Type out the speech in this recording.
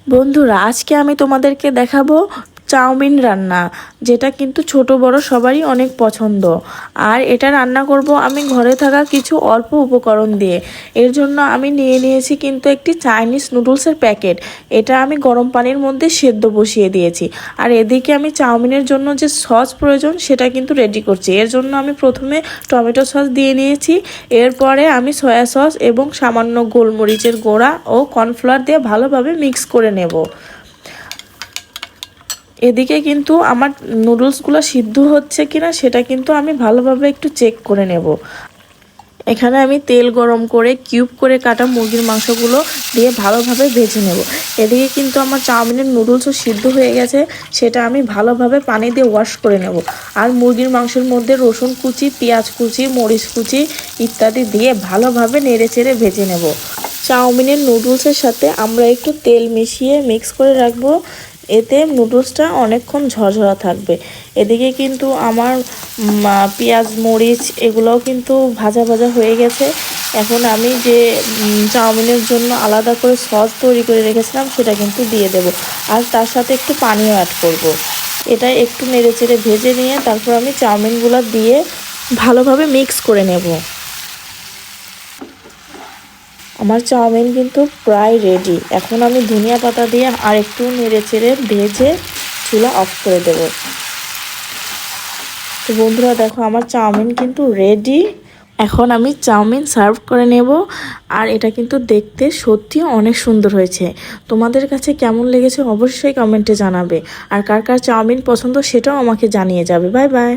বন্ধুরা, আজকে আমি তোমাদেরকে দেখাবো চাউমিন রান্না, যেটা কিন্তু ছোট বড় সবারই অনেক পছন্দ। আর এটা রান্না করব আমি ঘরে থাকা কিছু অল্প উপকরণ দিয়ে। এর জন্য আমি নিয়েছি কিন্তু একটি চাইনিজ নুডলসের প্যাকেট। এটা আমি গরম পানির মধ্যে সেদ্ধ বসিয়ে দিয়েছি। আর এদিকে আমি চাউমিনের জন্য যে সস প্রয়োজন সেটা কিন্তু রেডি করছি। এর জন্য আমি প্রথমে টমেটো সস দিয়ে নিয়েছি। এরপরে আমি সয়া সস এবং সামান্য গোলমরিচের গুঁড়া ও কর্নফ্লাওয়ার দিয়ে ভালোভাবে মিক্স করে নেব। এদিকে কিন্তু আমার নুডলসগুলো সিদ্ধ হচ্ছে কিনা সেটা কিন্তু আমি ভালোভাবে একটু চেক করে নেব। এখানে আমি তেল গরম করে কিউব করে কাটা মুরগির মাংসগুলো দিয়ে ভালোভাবে ভেজে নেব। এদিকে কিন্তু আমার চাউমিনের নুডলসও সিদ্ধ হয়ে গেছে, সেটা আমি ভালোভাবে পানি দিয়ে ওয়াশ করে নেব। আর মুরগির মাংসের মধ্যে রসুন কুচি, পেঁয়াজ কুচি, মরিচ কুচি ইত্যাদি দিয়ে ভালোভাবে নেড়েচেড়ে ভেজে নেব। চাউমিনের নুডলসের সাথে আমরা একটু তেল মিশিয়ে মিক্স করে রাখবো, এতে নুডলসটা অনেকক্ষণ ঝরঝরা থাকবে। এদিকে কিন্তু আমার পেঁয়াজ মরিচ এগুলোও কিন্তু ভাজা ভাজা হয়ে গেছে। এখন আমি যে চাউমিনের জন্য আলাদা করে সস তৈরি করে রেখেছিলাম সেটা কিন্তু দিয়ে দেব। আর তার সাথে একটু পানিও অ্যাড করব। এটা একটু নেড়েচেড়ে ভেজে নিয়ে তারপর আমি চাউমিনগুলো দিয়ে ভালোভাবে মিক্স করে নেব। আমার চাউমিন কিন্তু প্রায় রেডি। এখন আমি ধনিয়া পাতা দিয়ে আর একটু নেড়েচেড়ে ভেজে চুলা অফ করে দেব। তো বন্ধুরা দেখো, আমার চাউমিন কিন্তু রেডি। এখন আমি চাউমিন সার্ভ করে নেব। আর এটা কিন্তু দেখতে সত্যি অনেক সুন্দর হয়েছে। তোমাদের কাছে কেমন লেগেছে অবশ্যই কমেন্টে জানাবে। আর কার কার চাউমিন পছন্দ সেটাও আমাকে জানিয়ে যাবে। Bye bye.